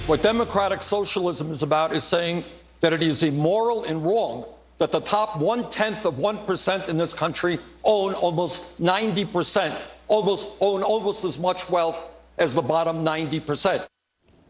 What democratic socialism is about is saying that it is immoral and wrong that the top 1/10 of 1% in this country own almost 90%, own almost as much wealth as the bottom 90%.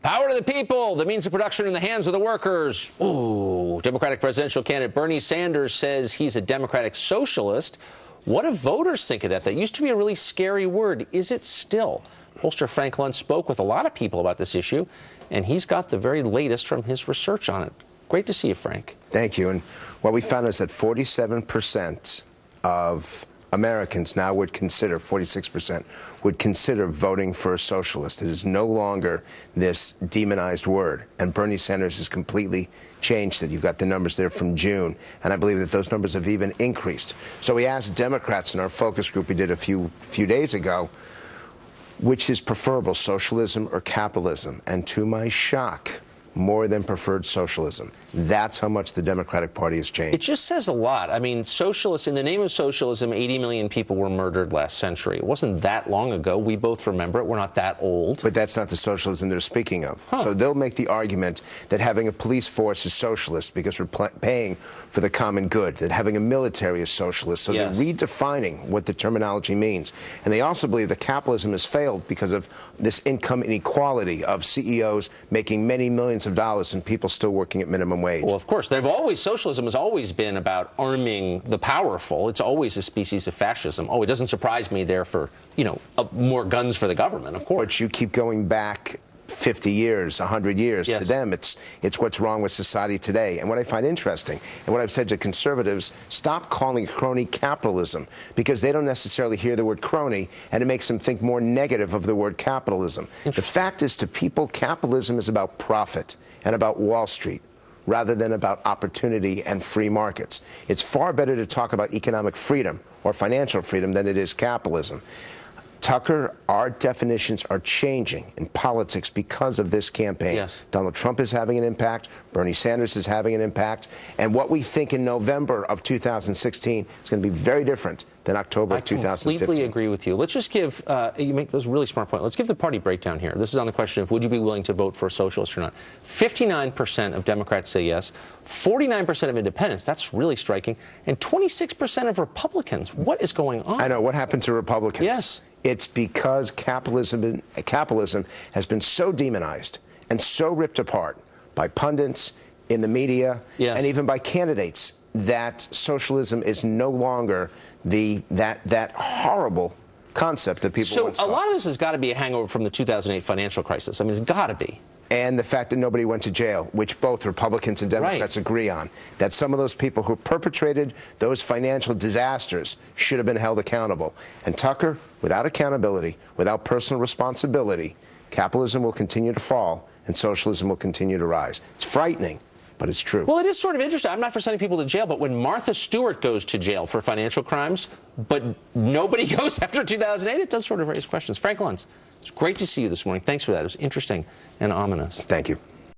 Power to the people. The means of production in the hands of the workers. Ooh, Democratic presidential candidate Bernie Sanders says he's a democratic socialist. What do voters think of that? That used to be a really scary word. Is it still? Pollster Frank Luntz spoke with a lot of people about this issue, and he's got the very latest from his research on it. Great to see you, Frank. Thank you. And what we found is that 47% of Americans now would consider, 46% would consider voting for a socialist. It is no longer this demonized word. And Bernie Sanders has completely changed it. You've got the numbers there from June. And I believe that those numbers have even increased. So we asked Democrats in our focus group we did a few days ago, which is preferable, socialism or capitalism? And to my shock, more than preferred socialism. That's how much the Democratic Party has changed. It just says a lot. I mean, socialists, in the name of socialism, 80 million people were murdered last century. It wasn't that long ago. We both remember it. We're not that old. But that's not the socialism they're speaking of. So they'll make the argument that having a police force is socialist because we're paying for the common good, that having a military is socialist. So they're redefining what the terminology means. And they also believe that capitalism has failed because of this income inequality of CEOs making many millions of dollars and people still working at minimum wage. Well, of course, socialism has always been about arming the powerful. It's always a species of fascism. Oh, it doesn't surprise me there for, more guns for the government, of course. But you keep going back 50 years, 100 years. To them, it's what's wrong with society today. And what I find interesting, and what I've said to conservatives, stop calling crony capitalism, because they don't necessarily hear the word crony, and it makes them think more negative of the word capitalism. The fact is, to people, capitalism is about profit and about Wall Street, rather than about opportunity and free markets. It's far better to talk about economic freedom or financial freedom than it is capitalism. Tucker, our definitions are changing in politics because of this campaign. Yes. Donald Trump is having an impact. Bernie Sanders is having an impact. And what we think in November of 2016 is going to be very different than October of 2015. I completely agree with you. Let's just give, you make those really smart points. Let's give the party breakdown here. This is on the question of would you be willing to vote for a socialist or not. 59% of Democrats say yes. 49% of independents, that's really striking. And 26% of Republicans. What is going on? I know. What happened to Republicans? Yes. It's because capitalism has been so demonized and so ripped apart by pundits, in the media, and even by candidates, that socialism is no longer that horrible concept that people once saw. So a lot of this has got to be a hangover from the 2008 financial crisis. I mean, it's got to be. And the fact that nobody went to jail, which both Republicans and Democrats agree on, that some of those people who perpetrated those financial disasters should have been held accountable. And Tucker, without accountability, without personal responsibility, capitalism will continue to fall and socialism will continue to rise. It's frightening, but it's true. Well, it is sort of interesting. I'm not for sending people to jail, but when Martha Stewart goes to jail for financial crimes, but nobody goes after 2008, it does sort of raise questions. Frank Luntz, it's great to see you this morning. Thanks for that. It was interesting and ominous. Thank you.